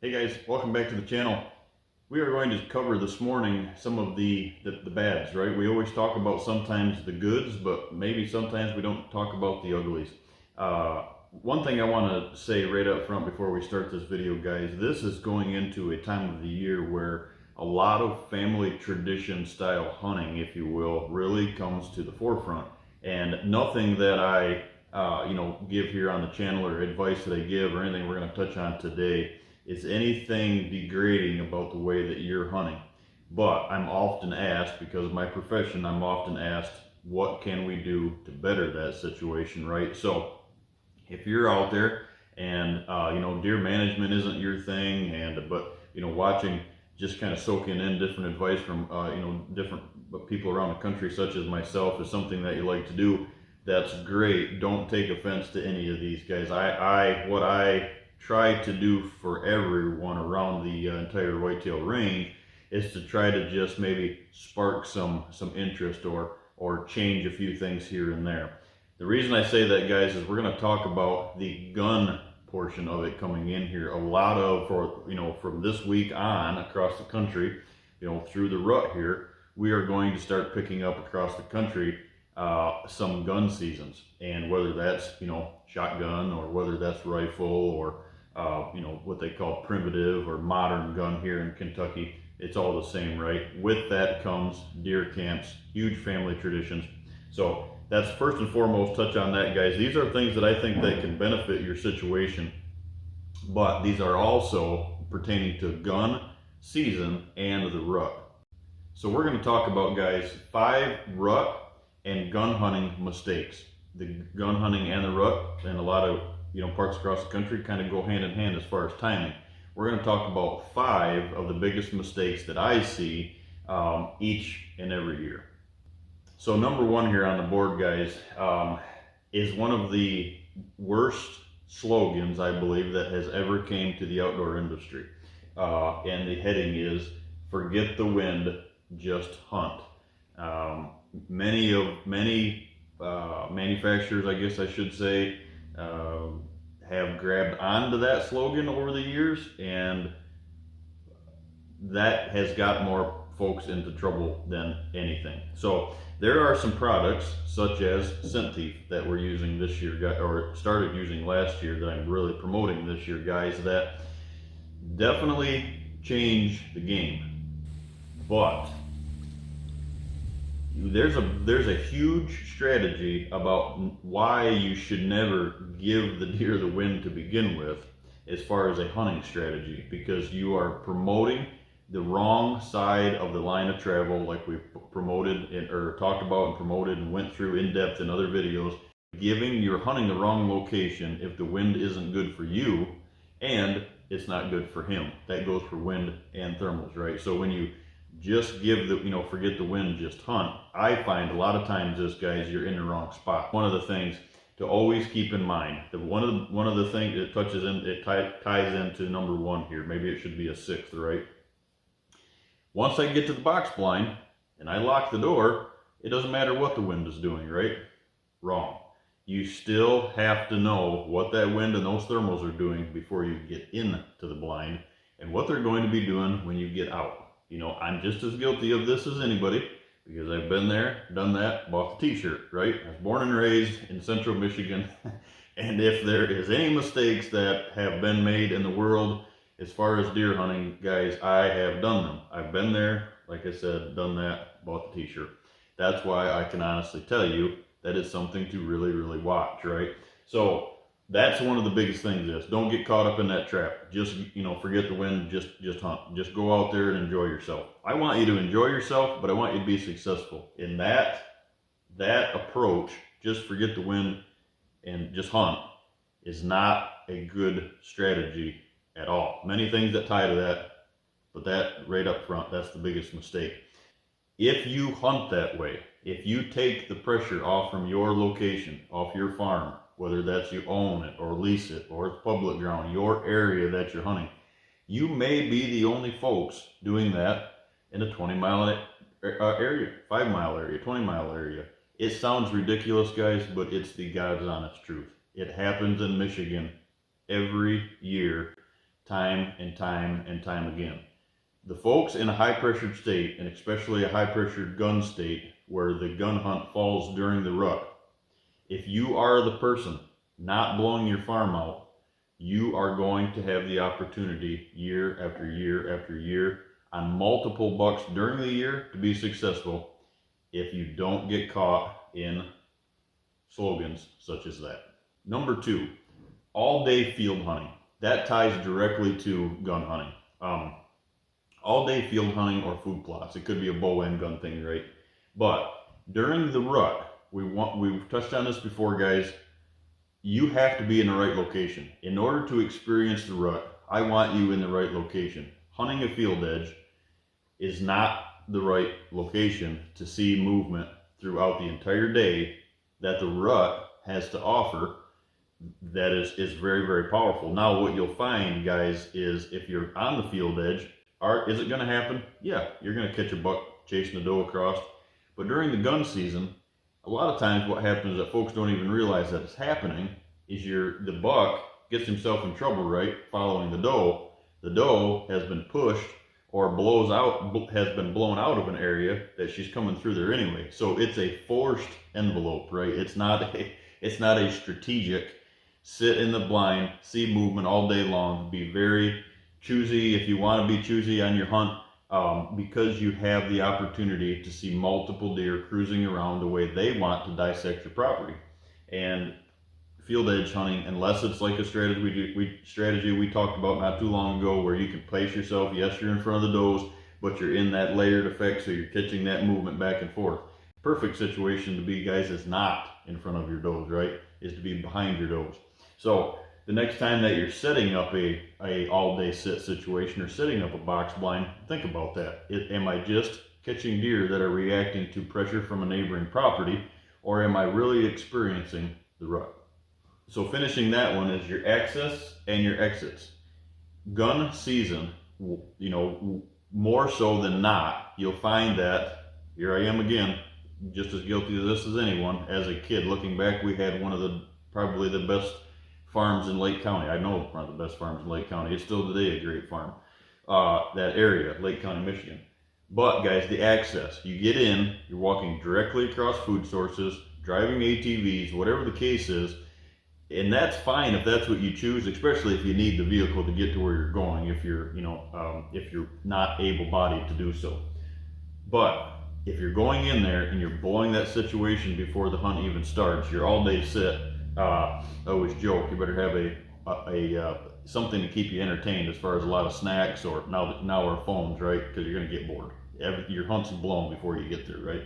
Hey guys, welcome back to the channel. We are going to cover this morning some of the bads, right? We always talk about sometimes the goods, but maybe sometimes we don't talk about the uglies. One thing I want to say right up front before we start this video, guys, this is going into a time of the year where a lot of family tradition style hunting, if you will, really comes to the forefront. And nothing that I give here on the channel or advice that I give or anything we're going to touch on today is anything degrading about the way that you're hunting. But I'm often asked, because of my profession, I'm often asked, what can we do to better that situation, right? So if you're out there and deer management isn't your thing, but watching, just kind of soaking in different advice from different people around the country, such as myself, is something that you like to do, that's great. Don't take offense to any of these guys. What I try to do for everyone around the entire whitetail range is to try to just maybe spark some interest or change a few things here and there. The reason I say that, guys, is we're going to talk about the gun portion of it coming in here. A lot of, from this week on across the country, through the rut here, we are going to start picking up across the country some gun seasons, and whether that's shotgun or whether that's rifle or what they call primitive or modern gun here in Kentucky, it's all the same, right? With that comes deer camps, huge family traditions. So that's first and foremost, touch on that, guys. These are things that I think that can benefit your situation, but these are also pertaining to gun season and the rut. So we're going to talk about, guys, 5 rut and gun hunting mistakes. The gun hunting and the rut, and a lot of parts across the country, kind of go hand in hand as far as timing. We're going to talk about 5 of the biggest mistakes that I see each and every year. So number 1 here on the board, guys, is one of the worst slogans, I believe, that has ever came to the outdoor industry. And the heading is, "Forget the wind, just hunt." Many manufacturers, I guess I should say, have grabbed onto that slogan over the years, and that has got more folks into trouble than anything. So there are some products such as Scent Thief that we're using this year, or started using last year, that I'm really promoting this year, guys, that definitely change the game. But there's a huge strategy about why you should never give the deer the wind to begin with, as far as a hunting strategy, because you are promoting the wrong side of the line of travel, like we promoted or talked about and promoted and went through in depth in other videos. You're hunting the wrong location if the wind isn't good for you, and it's not good for him. That goes for wind and thermals, right? So when you just give forget the wind, just hunt, I find a lot of times this, guys, you're in the wrong spot. One of the things to always keep in mind, that one of the things that ties into number 1 here, maybe it should be a 6th, right? Once I get to the box blind and I lock the door, it doesn't matter what the wind is doing, right? Wrong. You still have to know what that wind and those thermals are doing before you get into the blind, and what they're going to be doing when you get out. I'm just as guilty of this as anybody, because I've been there, done that, bought the t-shirt, right? I was born and raised in central Michigan. And if there is any mistakes that have been made in the world as far as deer hunting, guys, I have done them. I've been there, like I said, done that, bought the t-shirt. That's why I can honestly tell you that it's something to really, really watch, right? So that's one of the biggest things is, don't get caught up in that trap. Just, forget the wind, just hunt. Just go out there and enjoy yourself. I want you to enjoy yourself, but I want you to be successful. In that approach, just forget the wind and just hunt, is not a good strategy at all. Many things that tie to that, but that right up front, that's the biggest mistake. If you hunt that way, if you take the pressure off from your location, off your farm, whether that's you own it or lease it or it's public ground, your area that you're hunting, you may be the only folks doing that in a 20-mile area, 5-mile area, 20-mile area. It sounds ridiculous, guys, but it's the God's honest truth. It happens in Michigan every year time and time and time again. The folks in a high-pressured state, and especially a high-pressured gun state where the gun hunt falls during the rut, if you are the person not blowing your farm out, you are going to have the opportunity year after year after year on multiple bucks during the year to be successful if you don't get caught in slogans such as that. Number 2, all-day field hunting. That ties directly to gun hunting. All-day field hunting or food plots. It could be a bow and gun thing, right? But during the rut, we've touched on this before, guys. You have to be in the right location. In order to experience the rut, I want you in the right location. Hunting a field edge is not the right location to see movement throughout the entire day that the rut has to offer. That is very, very powerful. Now, what you'll find, guys, is if you're on the field edge, is it going to happen? Yeah, you're going to catch a buck chasing a doe across. But during the gun season, a lot of times what happens that folks don't even realize that it's happening is the buck gets himself in trouble, right, following the doe. The doe has been pushed or has been blown out of an area that she's coming through there anyway. So it's a forced envelope, right? It's not a strategic sit in the blind, see movement all day long, be very choosy if you want to be choosy on your hunt, because you have the opportunity to see multiple deer cruising around the way they want to dissect your property. And field edge hunting, unless it's like a strategy we talked about not too long ago, where you can place yourself, yes, you're in front of the does, but you're in that layered effect, so you're catching that movement back and forth. Perfect situation to be, guys, is not in front of your does, right? Is to be behind your does. So the next time that you're setting up a all-day sit situation or setting up a box blind, think about that. Am I just catching deer that are reacting to pressure from a neighboring property, or am I really experiencing the rut? So finishing that one is your access and your exits. Gun season, more so than not, you'll find that, here I am again, just as guilty of this as anyone. As a kid, looking back, we had probably the best farms in Lake County. I know one of the best farms in Lake County. It's still today a great farm. That area, Lake County, Michigan. But guys, the access, you get in, you're walking directly across food sources, driving ATVs, whatever the case is, and that's fine if that's what you choose, especially if you need the vehicle to get to where you're going, if you're not able-bodied to do so. But if you're going in there and you're blowing that situation before the hunt even starts, your all-day sit, I always joke, you better have something to keep you entertained, as far as a lot of snacks, or now our phones, right? Because you're going to get bored. Your hunt's blown before you get there, right?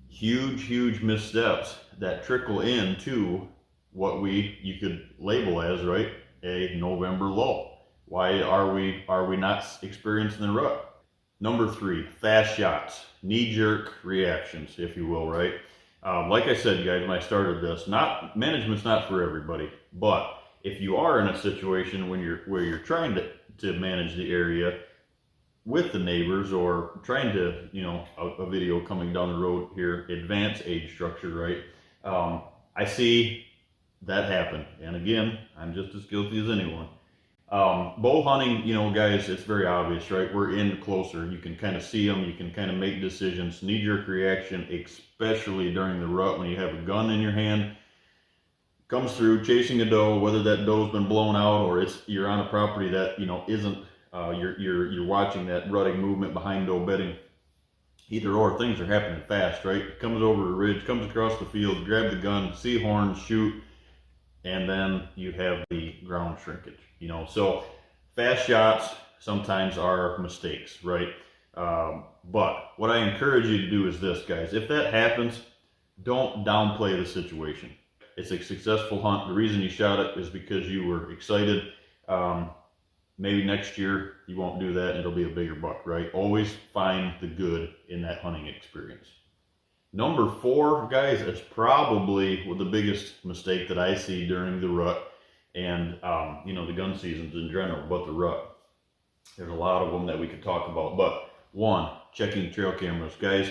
Huge missteps that trickle into what you could label as, right, a November lull. Why are we not experiencing the rut? Number 3, fast shots, knee-jerk reactions, if you will, right? Like I said, guys, when I started this, management's not for everybody, but if you are in a situation where you're trying to manage the area with the neighbors, or trying to, a video coming down the road here, advance age structure, right? I see that happen, and again, I'm just as guilty as anyone. Bow hunting, guys, it's very obvious, right? We're in closer. You can kind of see them. You can kind of make decisions. Knee-jerk reaction, especially during the rut when you have a gun in your hand, comes through chasing a doe, whether that doe's been blown out or you're on a property that, isn't, you're watching that rutting movement behind doe bedding. Either or, things are happening fast, right? Comes over a ridge, comes across the field, grab the gun, see horns, shoot, and then you have the ground shrinkage, So fast shots sometimes are mistakes, right? But what I encourage you to do is this, guys. If that happens, don't downplay the situation. It's a successful hunt. The reason you shot it is because you were excited. Maybe next year you won't do that and it'll be a bigger buck, right? Always find the good in that hunting experience. Number 4, guys, is probably the biggest mistake that I see during the rut and, the gun seasons in general, but the rut. There's a lot of them that we could talk about, but 1, checking trail cameras, guys.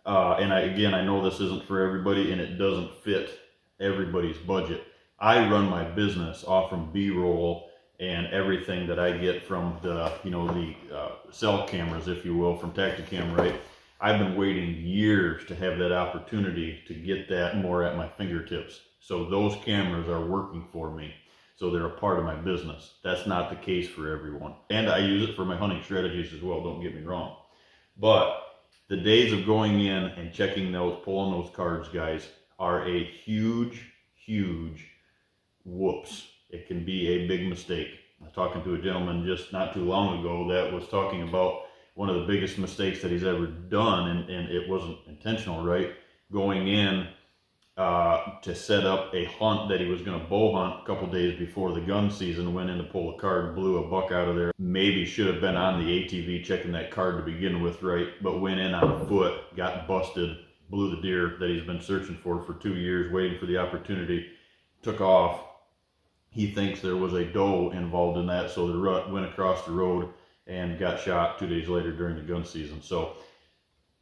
And I know this isn't for everybody and it doesn't fit everybody's budget. I run my business off from B-roll and everything that I get from the, the cell cameras, if you will, from Tacticam, right? I've been waiting years to have that opportunity to get that more at my fingertips. So those cameras are working for me. So they're a part of my business. That's not the case for everyone. And I use it for my hunting strategies as well, don't get me wrong. But the days of going in and checking those, pulling those cards, guys, are a huge, huge whoops. It can be a big mistake. I was talking to a gentleman just not too long ago that was talking about one of the biggest mistakes that he's ever done, and it wasn't intentional, right? Going in to set up a hunt that he was going to bow hunt a couple days before the gun season, went in to pull a card, blew a buck out of there. Maybe should have been on the ATV checking that card to begin with, right? But went in on foot, got busted, blew the deer that he's been searching for 2 years, waiting for the opportunity, took off. He thinks there was a doe involved in that, so the rut went across the road and got shot 2 days later during the gun season. So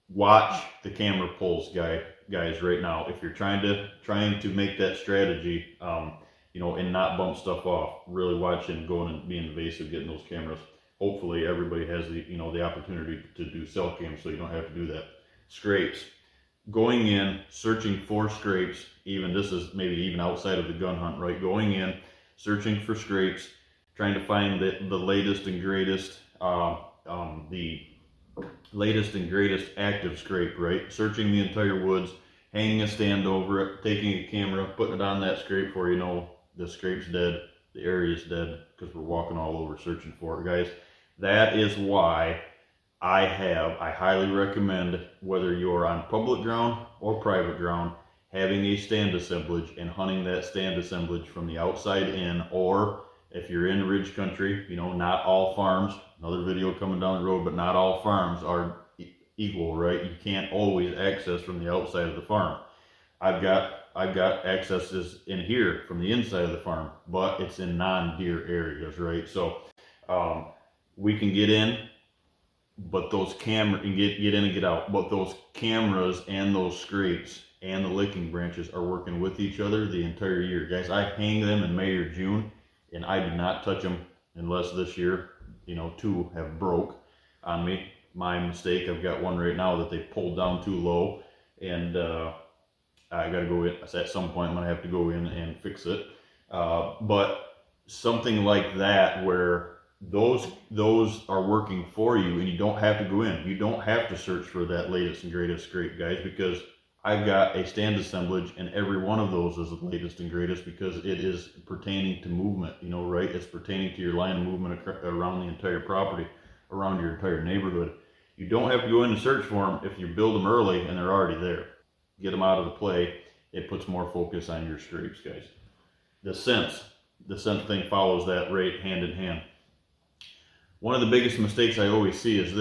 watch the camera pulls, guys, right now. If you're trying to make that strategy, and not bump stuff off, really watch and going and being invasive, getting those cameras. Hopefully everybody has the opportunity to do cell cams, so you don't have to do that. Scrapes. Going in, searching for scrapes, this is maybe even outside of the gun hunt, right? Going in, searching for scrapes, trying to find the latest and greatest, active scrape, right? Searching the entire woods, hanging a stand over it, taking a camera, putting it on that scrape before you know the scrape's dead, the area's dead, because we're walking all over searching for it, guys. That is why I highly recommend, whether you're on public ground or private ground, having a stand assemblage and hunting that stand assemblage from the outside in, or if you're in ridge country, not all farms, another video coming down the road, but not all farms are equal, right? You can't always access from the outside of the farm. I've got accesses in here from the inside of the farm, but it's in non-deer areas, right? So we can get in, but those cameras, and get in and get out, but those cameras and those scrapes and the licking branches are working with each other the entire year. Guys, I hang them in May or June, and I do not touch them unless this year, 2 have broke on me. My mistake. I've got one right now that they pulled down too low, and I got to go in. At some point, I'm going to have to go in and fix it. But something like that, where those are working for you, and you don't have to go in. You don't have to search for that latest and greatest scrape, guys, because I've got a stand assemblage, and every one of those is the latest and greatest, because it is pertaining to movement, right? It's pertaining to your line of movement around the entire property, around your entire neighborhood. You don't have to go in and search for them if you build them early and they're already there. Get them out of the play. It puts more focus on your scrapes, guys. The scent thing follows that right hand in hand. One of the biggest mistakes I always see is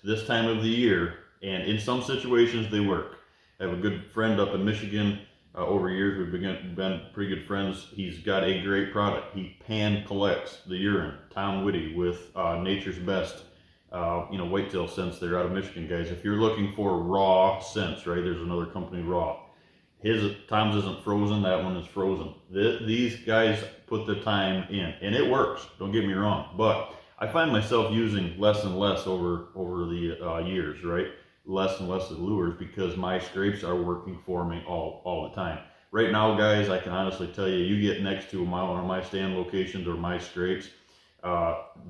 this time of the year, and in some situations they work. I have a good friend up in Michigan. Over years we've been pretty good friends. He's got a great product. He pan collects the urine. Tom Whitty with Nature's Best, whitetail scents. They're out of Michigan, guys. If you're looking for raw scents, right? There's another company, Raw. Tom's isn't frozen. That one is frozen. These guys put the time in, and it works. Don't get me wrong, but I find myself using less and less over the years, right? Less and less of the lures, because my scrapes are working for me all the time. Right now, guys, I can honestly tell you, you get next to one of my stand locations or my scrapes,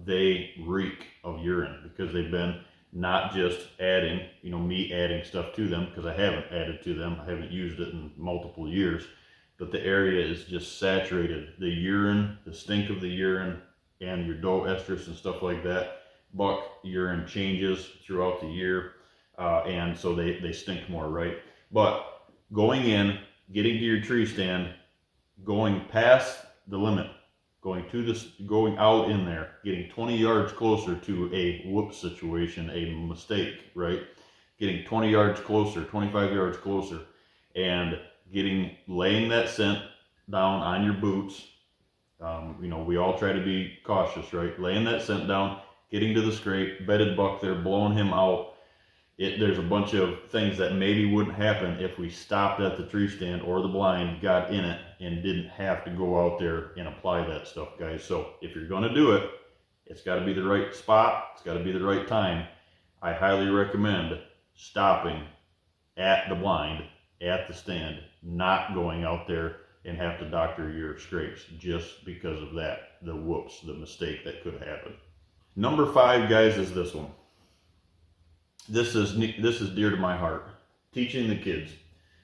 they reek of urine, because they've been not just adding, me adding stuff to them, because I haven't added to them. I haven't used it in multiple years, but the area is just saturated. The urine, the stink of the urine, and your doe estrus and stuff like that, buck urine changes throughout the year. And so they stink more, right? But going in, getting to your tree stand, going past the limit, going out in there, getting 20 yards closer to a whoop situation, a mistake, right? Getting 20 yards closer, 25 yards closer, and laying that scent down on your boots. We all try to be cautious, right? Laying that scent down, getting to the scrape, bedded buck there, blowing him out, There's a bunch of things that maybe wouldn't happen if we stopped at the tree stand or the blind, got in it, and didn't have to go out there and apply that stuff, guys. So if you're going to do it, it's got to be the right spot. It's got to be the right time. I highly recommend stopping at the blind, at the stand, not going out there and have to doctor your scrapes just because of that, the whoops, the mistake that could happen. Number 5, guys, is this one. This is dear to my heart. Teaching the kids.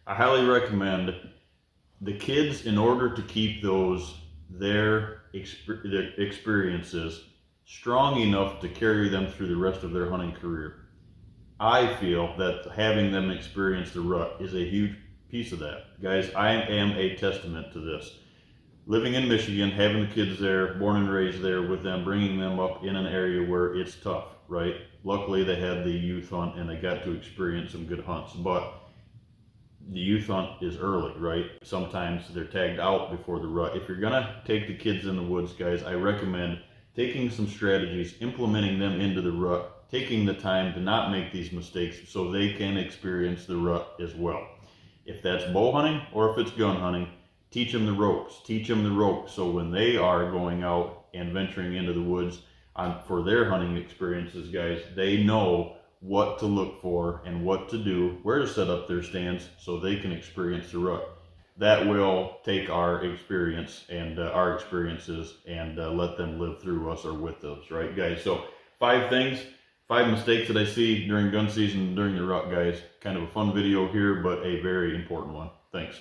I highly recommend the kids, in order to keep their experiences strong enough to carry them through the rest of their hunting career. I feel that having them experience the rut is a huge piece of that. Guys, I am a testament to this. Living in Michigan, having the kids there, born and raised there with them, bringing them up in an area where it's tough, right? Luckily, they had the youth hunt and they got to experience some good hunts, but the youth hunt is early, right? Sometimes they're tagged out before the rut. If you're gonna take the kids in the woods, guys, I recommend taking some strategies, implementing them into the rut, taking the time to not make these mistakes so they can experience the rut as well. If that's bow hunting or if it's gun hunting, teach them the ropes. Teach them the ropes so when they are going out and venturing into the woods for their hunting experiences, guys, they know what to look for and what to do, where to set up their stands so they can experience the rut. That will take our experience and our experiences and let them live through us or with us, right, guys? So 5 things, 5 mistakes that I see during gun season, during the rut, guys. Kind of a fun video here, but a very important one. Thanks.